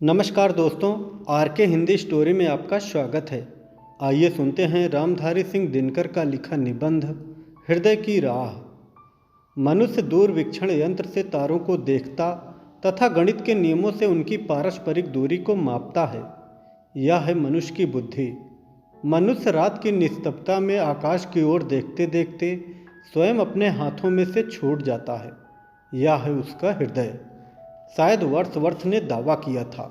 नमस्कार दोस्तों, आर के हिंदी स्टोरी में आपका स्वागत है। आइए सुनते हैं रामधारी सिंह दिनकर का लिखा निबंध हृदय की राह। मनुष्य दूरवीक्षण यंत्र से तारों को देखता तथा गणित के नियमों से उनकी पारस्परिक दूरी को मापता है। यह है मनुष्य की बुद्धि। मनुष्य रात की निस्तब्धता में आकाश की ओर देखते देखते स्वयं अपने हाथों में से छूट जाता है। यह है उसका हृदय। शायद वर्थ ने दावा किया था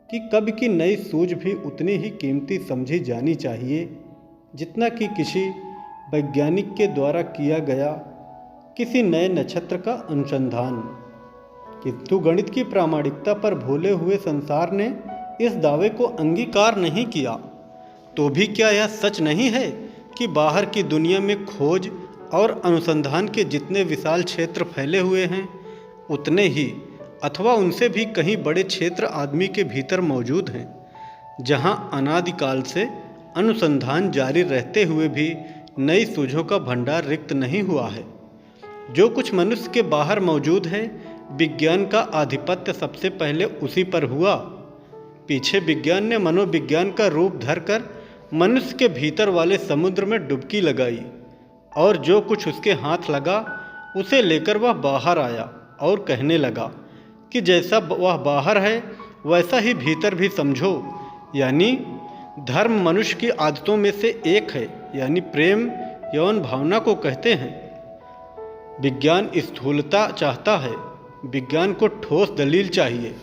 कि कभी की नई सूझ भी उतनी ही कीमती समझी जानी चाहिए जितना कि किसी वैज्ञानिक के द्वारा किया गया किसी नए नक्षत्र का अनुसंधान। किंतु गणित की प्रामाणिकता पर भूले हुए संसार ने इस दावे को अंगीकार नहीं किया। तो भी क्या यह सच नहीं है कि बाहर की दुनिया में खोज और अनुसंधान के जितने विशाल क्षेत्र फैले हुए हैं, उतने ही अथवा उनसे भी कहीं बड़े क्षेत्र आदमी के भीतर मौजूद हैं, जहां अनादिकाल से अनुसंधान जारी रहते हुए भी नई सूझों का भंडार रिक्त नहीं हुआ है। जो कुछ मनुष्य के बाहर मौजूद है, विज्ञान का आधिपत्य सबसे पहले उसी पर हुआ। पीछे विज्ञान ने मनोविज्ञान का रूप धरकर मनुष्य के भीतर वाले समुद्र में डुबकी लगाई, और जो कुछ उसके हाथ लगा उसे लेकर वह बाहर आया और कहने लगा कि जैसा वह बाहर है वैसा ही भीतर भी समझो। यानी धर्म मनुष्य की आदतों में से एक है, यानी प्रेम यौन भावना को कहते हैं। विज्ञान स्थूलता चाहता है। विज्ञान को ठोस दलील चाहिए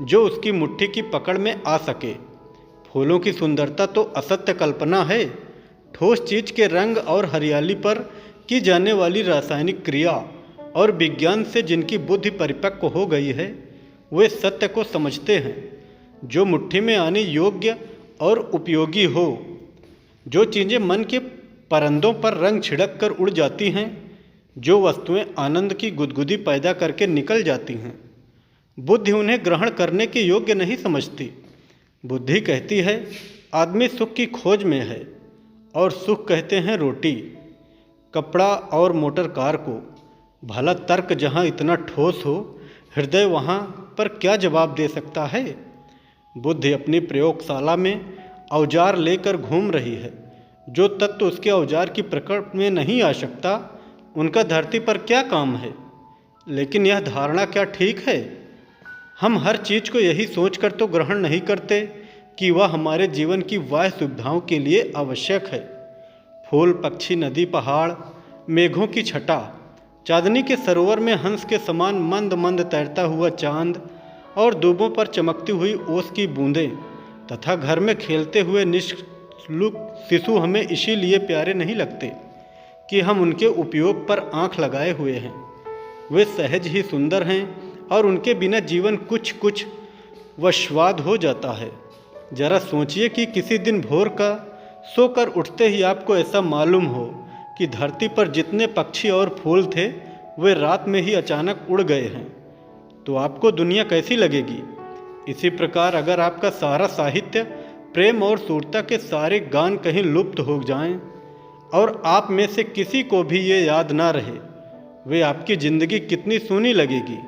जो उसकी मुट्ठी की पकड़ में आ सके। फूलों की सुंदरता तो असत्य कल्पना है। ठोस चीज के रंग और हरियाली पर की जाने वाली रासायनिक क्रिया और विज्ञान से जिनकी बुद्धि परिपक्व हो गई है, वे सत्य को समझते हैं जो मुट्ठी में आने योग्य और उपयोगी हो। जो चीज़ें मन के परंदों पर रंग छिड़क कर उड़ जाती हैं, जो वस्तुएं आनंद की गुदगुदी पैदा करके निकल जाती हैं, बुद्धि उन्हें ग्रहण करने के योग्य नहीं समझती। बुद्धि कहती है आदमी सुख की खोज में है, और सुख कहते हैं रोटी, कपड़ा और मोटर कार को। भला तर्क जहाँ इतना ठोस हो, हृदय वहाँ पर क्या जवाब दे सकता है। बुद्धि अपनी प्रयोगशाला में औजार लेकर घूम रही है। जो तत्व उसके औजार की पकड़ में नहीं आ सकता, उनका धरती पर क्या काम है। लेकिन यह धारणा क्या ठीक है? हम हर चीज़ को यही सोचकर तो ग्रहण नहीं करते कि वह हमारे जीवन की बाह्य सुविधाओं के लिए आवश्यक है। फूल, पक्षी, नदी, पहाड़, मेघों की छटा, चांदनी के सरोवर में हंस के समान मंद मंद तैरता हुआ चांद, और दूबों पर चमकती हुई ओस की बूंदें, तथा घर में खेलते हुए निष्कलुष शिशु हमें इसीलिए प्यारे नहीं लगते कि हम उनके उपयोग पर आंख लगाए हुए हैं। वे सहज ही सुंदर हैं, और उनके बिना जीवन कुछ कुछ वशवाद हो जाता है। जरा सोचिए कि किसी दिन भोर का सोकर उठते ही आपको ऐसा मालूम हो कि धरती पर जितने पक्षी और फूल थे वे रात में ही अचानक उड़ गए हैं, तो आपको दुनिया कैसी लगेगी। इसी प्रकार अगर आपका सारा साहित्य, प्रेम और सूरता के सारे गान कहीं लुप्त हो जाएं, और आप में से किसी को भी ये याद ना रहे, वे आपकी जिंदगी कितनी सूनी लगेगी।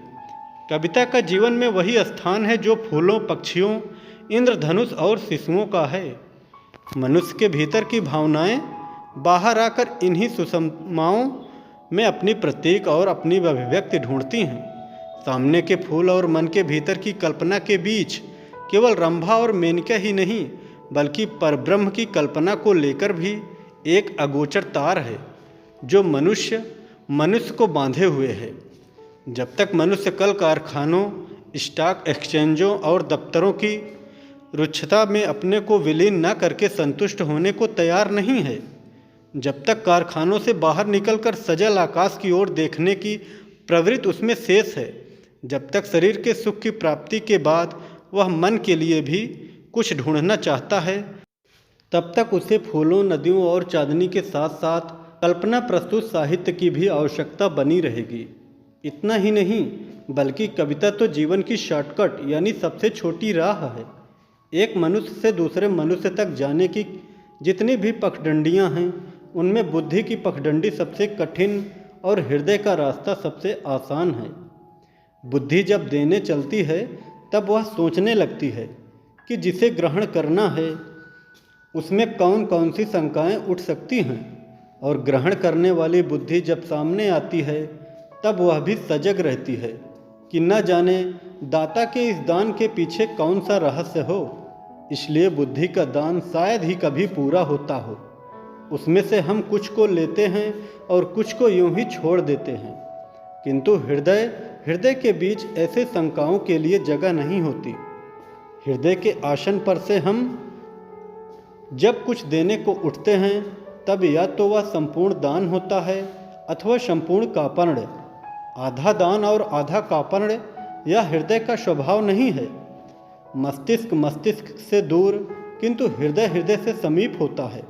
कविता का जीवन में वही स्थान है जो फूलों, पक्षियों, इंद्रधनुष और शिशुओं का है। मनुष्य के भीतर की भावनाएं बाहर आकर इन्हीं सुषमाओं में अपनी प्रतीक और अपनी अभिव्यक्ति ढूंढती हैं। सामने के फूल और मन के भीतर की कल्पना के बीच केवल रंभा और मेनका ही नहीं, बल्कि परब्रह्म की कल्पना को लेकर भी एक अगोचर तार है जो मनुष्य को बांधे हुए है। जब तक मनुष्य कल कारखानों, स्टॉक एक्सचेंजों और दफ्तरों की रुक्षता में अपने को विलीन न करके संतुष्ट होने को तैयार नहीं है, जब तक कारखानों से बाहर निकलकर सजल आकाश की ओर देखने की प्रवृत्ति उसमें शेष है, जब तक शरीर के सुख की प्राप्ति के बाद वह मन के लिए भी कुछ ढूंढना चाहता है, तब तक उसे फूलों, नदियों और चांदनी के साथ साथ कल्पना प्रस्तुत साहित्य की भी आवश्यकता बनी रहेगी। इतना ही नहीं, बल्कि कविता तो जीवन की शॉर्टकट यानी सबसे छोटी राह है। एक मनुष्य से दूसरे मनुष्य तक जाने की जितनी भी पगडंडियाँ हैं, उनमें बुद्धि की पगडंडी सबसे कठिन और हृदय का रास्ता सबसे आसान है। बुद्धि जब देने चलती है तब वह सोचने लगती है कि जिसे ग्रहण करना है उसमें कौन कौन सी शंकाएं उठ सकती हैं, और ग्रहण करने वाली बुद्धि जब सामने आती है तब वह भी सजग रहती है कि न जाने दाता के इस दान के पीछे कौन सा रहस्य हो। इसलिए बुद्धि का दान शायद ही कभी पूरा होता हो। उसमें से हम कुछ को लेते हैं और कुछ को यूं ही छोड़ देते हैं, किंतु हृदय के बीच ऐसे शंकाओं के लिए जगह नहीं होती। हृदय के आसन पर से हम जब कुछ देने को उठते हैं तब या तो वह संपूर्ण दान होता है अथवा संपूर्ण कापर्ण। आधा दान और आधा कापर्ण यह हृदय का स्वभाव नहीं है। मस्तिष्क से दूर किंतु हृदय से समीप होता है।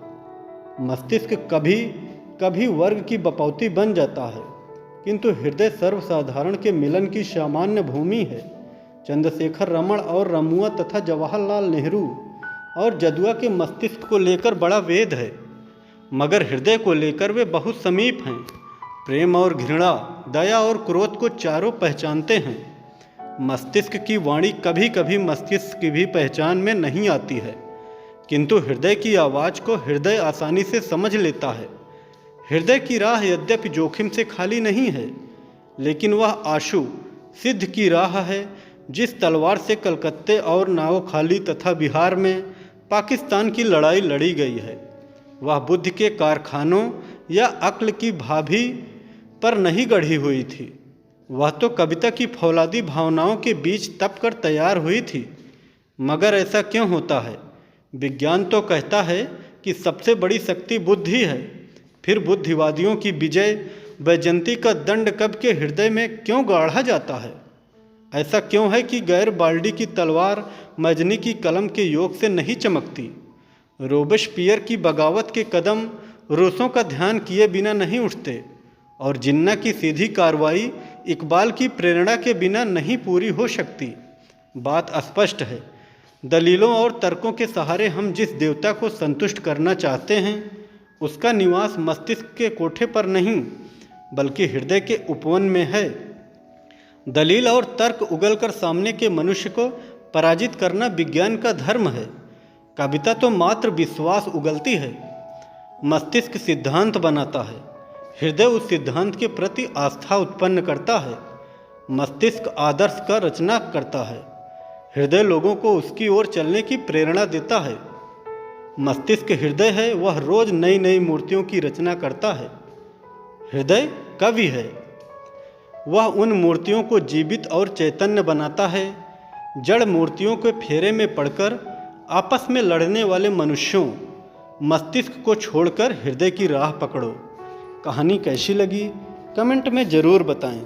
मस्तिष्क कभी कभी वर्ग की बपौती बन जाता है, किंतु हृदय सर्वसाधारण के मिलन की सामान्य भूमि है। चंद्रशेखर रमण और रमुआ तथा जवाहरलाल नेहरू और जदुआ के मस्तिष्क को लेकर बड़ा वेद है, मगर हृदय को लेकर वे बहुत समीप हैं। प्रेम और घृणा, दया और क्रोध को चारों पहचानते हैं। मस्तिष्क की वाणी कभी कभी मस्तिष्क की भी पहचान में नहीं आती है, किंतु हृदय की आवाज़ को हृदय आसानी से समझ लेता है। हृदय की राह यद्यपि जोखिम से खाली नहीं है, लेकिन वह आशु सिद्ध की राह है जिस तलवार से कलकत्ते और नावखाली तथा बिहार में पाकिस्तान की लड़ाई लड़ी गई है। वह बुद्ध के कारखानों या अक्ल की भाभी पर नहीं गढ़ी हुई थी। वह तो कविता की फौलादी भावनाओं के बीच तप कर तैयार हुई थी। मगर ऐसा क्यों होता है? विज्ञान तो कहता है कि सबसे बड़ी शक्ति बुद्धि है। फिर बुद्धिवादियों की विजय वैजयंती का दंड कब के हृदय में क्यों गाढ़ा जाता है? ऐसा क्यों है कि गैर बाल्डी की तलवार मजनी की कलम के योग से नहीं चमकती? रोबेस्पियर की बगावत के कदम रूसों का ध्यान किए बिना नहीं उठते, और जिन्ना की सीधी कार्रवाई इकबाल की प्रेरणा के बिना नहीं पूरी हो सकती। बात स्पष्ट है। दलीलों और तर्कों के सहारे हम जिस देवता को संतुष्ट करना चाहते हैं उसका निवास मस्तिष्क के कोठे पर नहीं बल्कि हृदय के उपवन में है। दलील और तर्क उगलकर सामने के मनुष्य को पराजित करना विज्ञान का धर्म है। कविता तो मात्र विश्वास उगलती है। मस्तिष्क सिद्धांत बनाता है, हृदय उस सिद्धांत के प्रति आस्था उत्पन्न करता है। मस्तिष्क आदर्श का रचना करता है, हृदय लोगों को उसकी ओर चलने की प्रेरणा देता है। मस्तिष्क हृदय है, वह रोज नई नई मूर्तियों की रचना करता है। हृदय कवि है, वह उन मूर्तियों को जीवित और चैतन्य बनाता है। जड़ मूर्तियों के फेरे में पड़कर आपस में लड़ने वाले मनुष्यों, मस्तिष्क को छोड़कर हृदय की राह पकड़ो। कहानी कैसी लगी कमेंट में ज़रूर बताएं।